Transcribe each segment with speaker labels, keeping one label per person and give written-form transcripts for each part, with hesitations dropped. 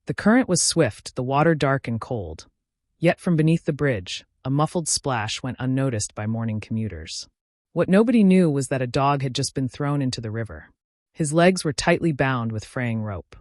Speaker 1: The current was swift, the water dark and cold. Yet from beneath the bridge, a muffled splash went unnoticed by morning commuters. What nobody knew was that a dog had just been thrown into the river. His legs were tightly bound with fraying rope.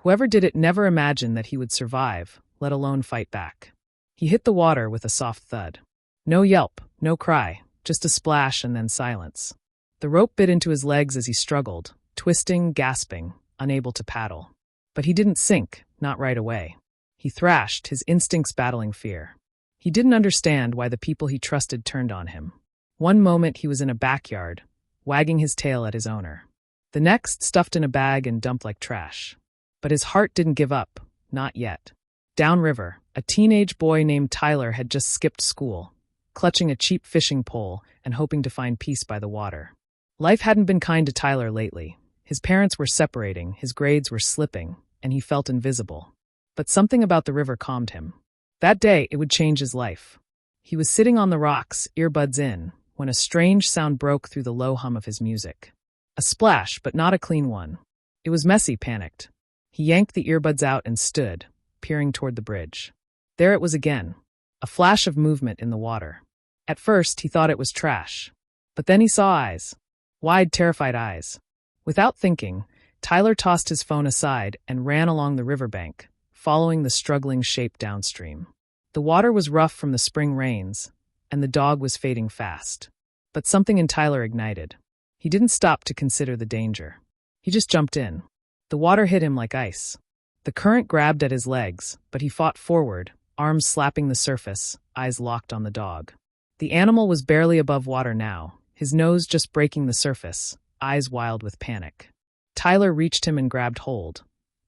Speaker 1: Whoever did it never imagined that he would survive, let alone fight back. He hit the water with a soft thud. No yelp, no cry, just a splash and then silence. The rope bit into his legs as he struggled, twisting, gasping, unable to paddle. But he didn't sink, not right away. He thrashed, his instincts battling fear. He didn't understand why the people he trusted turned on him. One moment he was in a backyard, wagging his tail at his owner. The next, stuffed in a bag and dumped like trash. But his heart didn't give up, not yet. Downriver, a teenage boy named Tyler had just skipped school, clutching a cheap fishing pole and hoping to find peace by the water. Life hadn't been kind to Tyler lately. His parents were separating, his grades were slipping, and he felt invisible. But something about the river calmed him. That day, it would change his life. He was sitting on the rocks, earbuds in, when a strange sound broke through the low hum of his music. A splash, but not a clean one. It was messy, panicked. He yanked the earbuds out and stood, peering toward the bridge. There it was again, a flash of movement in the water. At first, he thought it was trash. But then he saw eyes. Wide, terrified eyes. Without thinking, Tyler tossed his phone aside and ran along the riverbank, following the struggling shape downstream. The water was rough from the spring rains, and the dog was fading fast. But something in Tyler ignited. He didn't stop to consider the danger. He just jumped in. The water hit him like ice. The current grabbed at his legs, but he fought forward, arms slapping the surface, eyes locked on the dog. The animal was barely above water now, his nose just breaking the surface, eyes wild with panic. Tyler reached him and grabbed hold,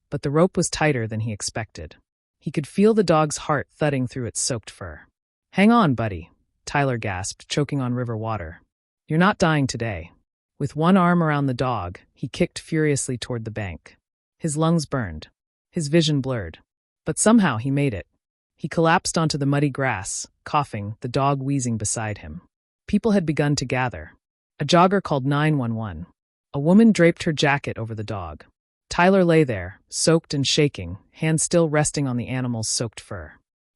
Speaker 1: but the rope was tighter than he expected. He could feel the dog's heart thudding through its soaked fur. "Hang on, buddy," Tyler gasped, choking on river water. "You're not dying today." With one arm around the dog, he kicked furiously toward the bank. His lungs burned. His vision blurred. But somehow he made it. He collapsed onto the muddy grass, coughing, the dog wheezing beside him. People had begun to gather. A jogger called 911. A woman draped her jacket over the dog. Tyler lay there, soaked and shaking, hands still resting on the animal's soaked fur.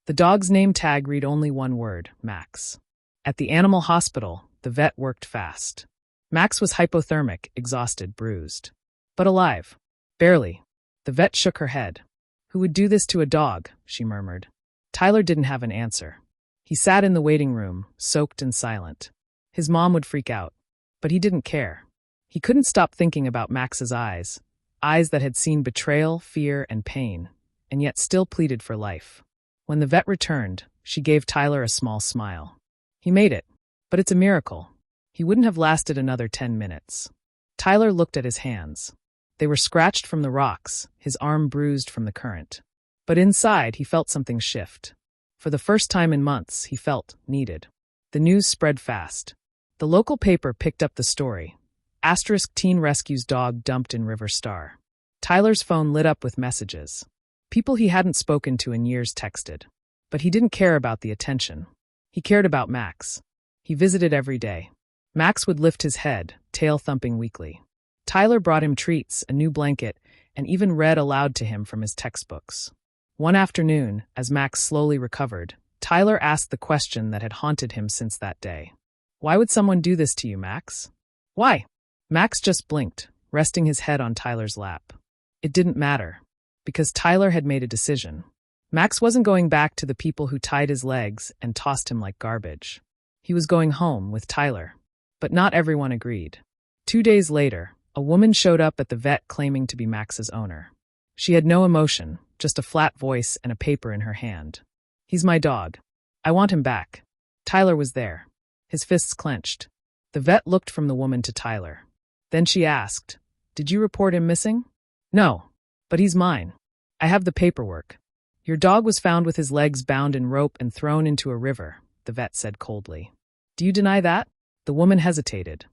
Speaker 1: The dog's name tag read only one word, Max. At the animal hospital, the vet worked fast. Max was hypothermic, exhausted, bruised. But alive. Barely. The vet shook her head. "Who would do this to a dog?" she murmured. Tyler didn't have an answer. He sat in the waiting room, soaked and silent. His mom would freak out. But he didn't care. He couldn't stop thinking about Max's eyes. Eyes that had seen betrayal, fear, and pain, and yet still pleaded for life. When the vet returned, she gave Tyler a small smile. He made it. But it's a miracle. He wouldn't have lasted another 10 minutes. Tyler looked at his hands. They were scratched from the rocks, his arm bruised from the current. But inside, he felt something shift. For the first time in months, he felt needed. The news spread fast. The local paper picked up the story. * teen rescues dog dumped in River Star. Tyler's phone lit up with messages. People he hadn't spoken to in years texted. But he didn't care about the attention. He cared about Max. He visited every day. Max would lift his head, tail thumping weakly. Tyler brought him treats, a new blanket, and even read aloud to him from his textbooks. One afternoon, as Max slowly recovered, Tyler asked the question that had haunted him since that day. "Why would someone do this to you, Max?" "Why?" Max just blinked, resting his head on Tyler's lap. It didn't matter, because Tyler had made a decision. Max wasn't going back to the people who tied his legs and tossed him like garbage. He was going home with Tyler. But not everyone agreed. 2 days later, a woman showed up at the vet claiming to be Max's owner. She had no emotion, just a flat voice and a paper in her hand. "He's my dog. I want him back." Tyler was there. His fists clenched. The vet looked from the woman to Tyler. Then she asked, "Did you report him missing?" "No. But he's mine. I have the paperwork." "Your dog was found with his legs bound in rope and thrown into a river," the vet said coldly. "Do you deny that?" The woman hesitated.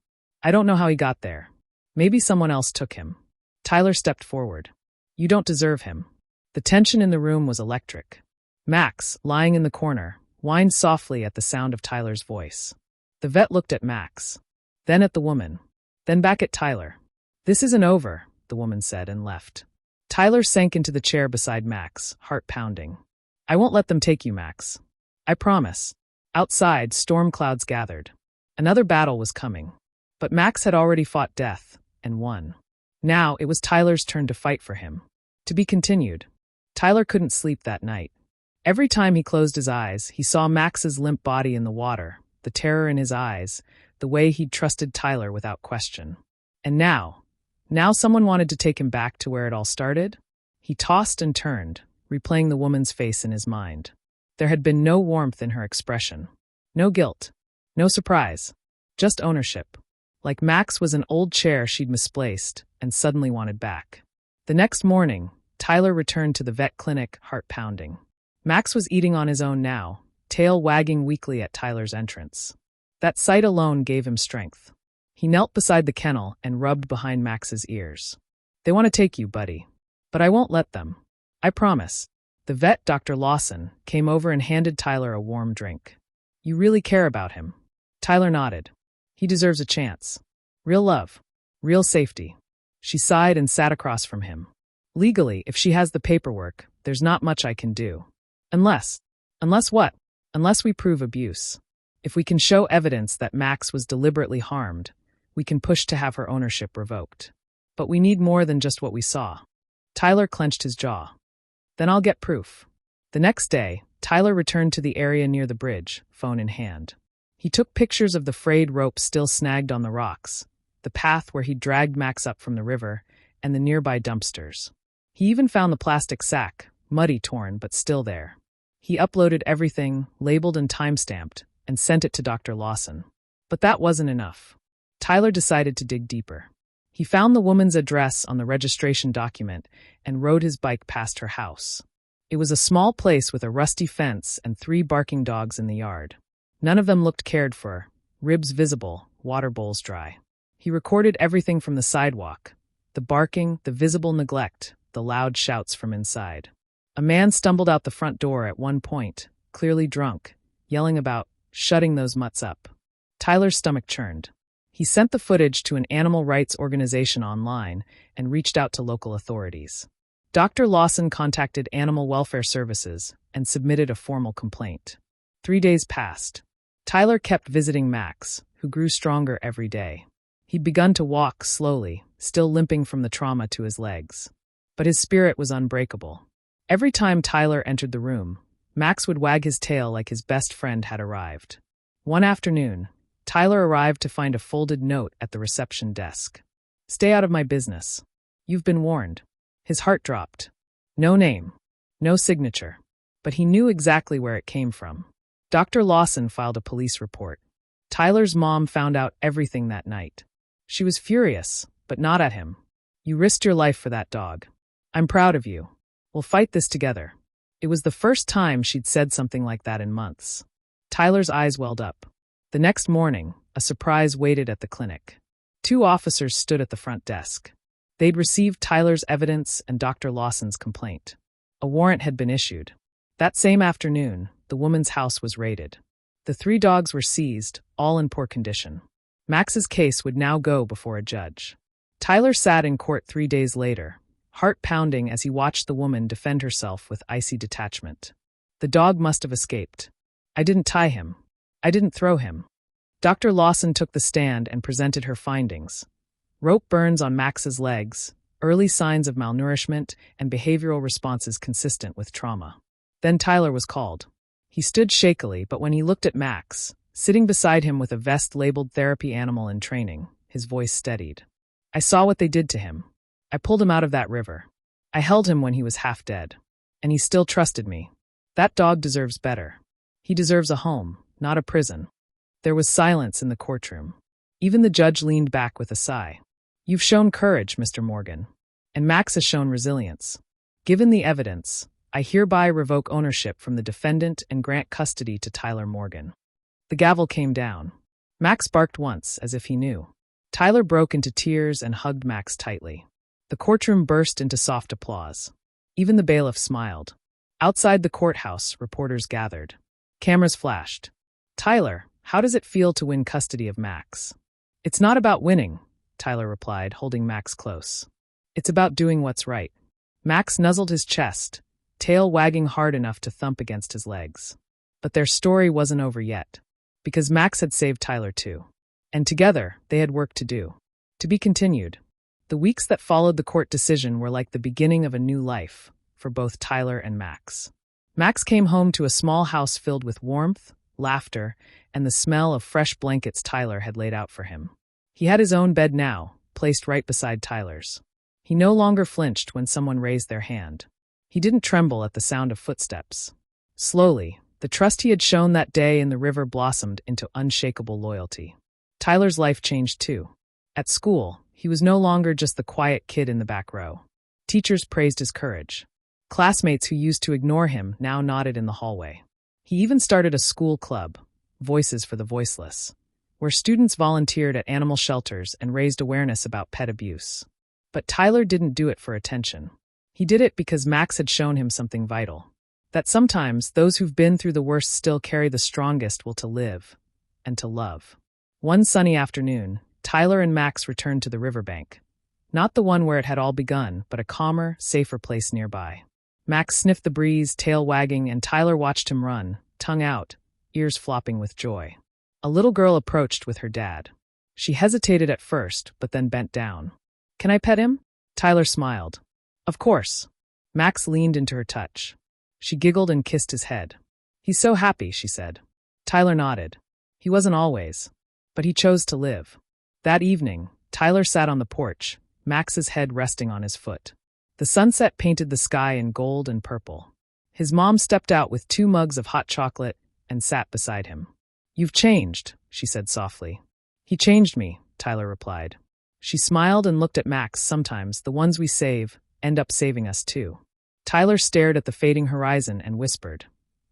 Speaker 1: "I don't know how he got there. Maybe someone else took him." Tyler stepped forward. "You don't deserve him." The tension in the room was electric. Max, lying in the corner, whined softly at the sound of Tyler's voice. The vet looked at Max, then at the woman, then back at Tyler. "This isn't over," the woman said and left. Tyler sank into the chair beside Max, heart pounding. I won't let them take you, Max. I promise. Outside, storm clouds gathered. Another battle was coming. But Max had already fought death, and won. Now it was Tyler's turn to fight for him. To be continued. Tyler couldn't sleep that night. Every time he closed his eyes, he saw Max's limp body in the water, the terror in his eyes, the way he'd trusted Tyler without question. And now someone wanted to take him back to where it all started? He tossed and turned, replaying the woman's face in his mind. There had been no warmth in her expression. No guilt. No surprise. Just ownership. Like Max was an old chair she'd misplaced and suddenly wanted back. The next morning, Tyler returned to the vet clinic, heart pounding. Max was eating on his own now, tail wagging weakly at Tyler's entrance. That sight alone gave him strength. He knelt beside the kennel and rubbed behind Max's ears. They want to take you, buddy. But I won't let them. I promise. The vet, Dr. Lawson, came over and handed Tyler a warm drink. You really care about him. Tyler nodded. He deserves a chance. Real love. Real safety. She sighed and sat across from him. Legally, if she has the paperwork, there's not much I can do. Unless what? Unless we prove abuse. If we can show evidence that Max was deliberately harmed, we can push to have her ownership revoked. But we need more than just what we saw. Tyler clenched his jaw. Then I'll get proof. The next day, Tyler returned to the area near the bridge, phone in hand. He took pictures of the frayed rope still snagged on the rocks, the path where he'd dragged Max up from the river, and the nearby dumpsters. He even found the plastic sack, muddy torn but still there. He uploaded everything, labeled and time-stamped, and sent it to Dr. Lawson. But that wasn't enough. Tyler decided to dig deeper. He found the woman's address on the registration document and rode his bike past her house. It was a small place with a rusty fence and 3 barking dogs in the yard. None of them looked cared for, ribs visible, water bowls dry. He recorded everything from the sidewalk, the barking, the visible neglect, the loud shouts from inside. A man stumbled out the front door at one point, clearly drunk, yelling about shutting those mutts up. Tyler's stomach churned. He sent the footage to an animal rights organization online and reached out to local authorities. Dr. Lawson contacted Animal Welfare Services and submitted a formal complaint. 3 days passed. Tyler kept visiting Max, who grew stronger every day. He'd begun to walk slowly, still limping from the trauma to his legs. But his spirit was unbreakable. Every time Tyler entered the room, Max would wag his tail like his best friend had arrived. One afternoon, Tyler arrived to find a folded note at the reception desk. Stay out of my business. You've been warned. His heart dropped. No name. No signature. But he knew exactly where it came from. Dr. Lawson filed a police report. Tyler's mom found out everything that night. She was furious, but not at him. You risked your life for that dog. I'm proud of you. We'll fight this together. It was the first time she'd said something like that in months. Tyler's eyes welled up. The next morning, a surprise waited at the clinic. 2 officers stood at the front desk. They'd received Tyler's evidence and Dr. Lawson's complaint. A warrant had been issued. That same afternoon, the woman's house was raided. The 3 dogs were seized, all in poor condition. Max's case would now go before a judge. Tyler sat in court 3 days later, heart pounding as he watched the woman defend herself with icy detachment. The dog must have escaped. I didn't tie him. I didn't throw him. Dr. Lawson took the stand and presented her findings. Rope burns on Max's legs, early signs of malnourishment, and behavioral responses consistent with trauma. Then Tyler was called. He stood shakily, but when he looked at Max, sitting beside him with a vest labeled therapy animal in training, his voice steadied. I saw what they did to him. I pulled him out of that river. I held him when he was half dead. And he still trusted me. That dog deserves better. He deserves a home, not a prison. There was silence in the courtroom. Even the judge leaned back with a sigh. You've shown courage, Mr. Morgan. And Max has shown resilience. Given the evidence, I hereby revoke ownership from the defendant and grant custody to Tyler Morgan. The gavel came down. Max barked once, as if he knew. Tyler broke into tears and hugged Max tightly. The courtroom burst into soft applause. Even the bailiff smiled. Outside the courthouse, reporters gathered. Cameras flashed. Tyler, how does it feel to win custody of Max? It's not about winning, Tyler replied, holding Max close. It's about doing what's right. Max nuzzled his chest, tail wagging hard enough to thump against his legs. But their story wasn't over yet, because Max had saved Tyler too. And together, they had work to do. To be continued. The weeks that followed the court decision were like the beginning of a new life for both Tyler and Max. Max came home to a small house filled with warmth, laughter, and the smell of fresh blankets Tyler had laid out for him. He had his own bed now, placed right beside Tyler's. He no longer flinched when someone raised their hand. He didn't tremble at the sound of footsteps. Slowly, the trust he had shown that day in the river blossomed into unshakable loyalty. Tyler's life changed too. At school, he was no longer just the quiet kid in the back row. Teachers praised his courage. Classmates who used to ignore him now nodded in the hallway. He even started a school club, Voices for the Voiceless, where students volunteered at animal shelters and raised awareness about pet abuse. But Tyler didn't do it for attention. He did it because Max had shown him something vital. That sometimes those who've been through the worst still carry the strongest will to live and to love. One sunny afternoon, Tyler and Max returned to the riverbank. Not the one where it had all begun, but a calmer, safer place nearby. Max sniffed the breeze, tail wagging, and Tyler watched him run, tongue out, ears flopping with joy. A little girl approached with her dad. She hesitated at first, but then bent down. "Can I pet him?" Tyler smiled. "Of course." Max leaned into her touch. She giggled and kissed his head. "He's so happy," she said. Tyler nodded. He wasn't always, but he chose to live. That evening, Tyler sat on the porch, Max's head resting on his foot. The sunset painted the sky in gold and purple. His mom stepped out with 2 mugs of hot chocolate and sat beside him. "You've changed," she said softly. "He changed me," Tyler replied. She smiled and looked at Max. "Sometimes the ones we save end up saving us too." Tyler stared at the fading horizon and whispered,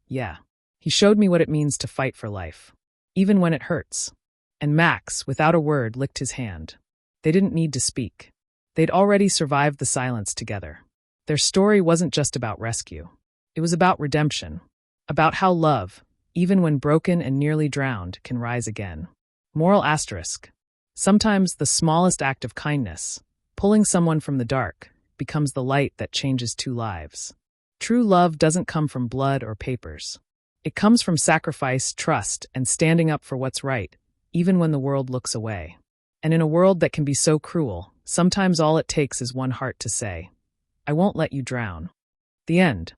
Speaker 1: "Yeah." He showed me what it means to fight for life, even when it hurts. And Max, without a word, licked his hand. They didn't need to speak. They'd already survived the silence together. Their story wasn't just about rescue. It was about redemption. About how love, even when broken and nearly drowned, can rise again. Moral asterisk. Sometimes the smallest act of kindness, pulling someone from the dark, becomes the light that changes 2 lives. True love doesn't come from blood or papers. It comes from sacrifice, trust, and standing up for what's right, even when the world looks away. And in a world that can be so cruel, sometimes all it takes is one heart to say, "I won't let you drown." The end.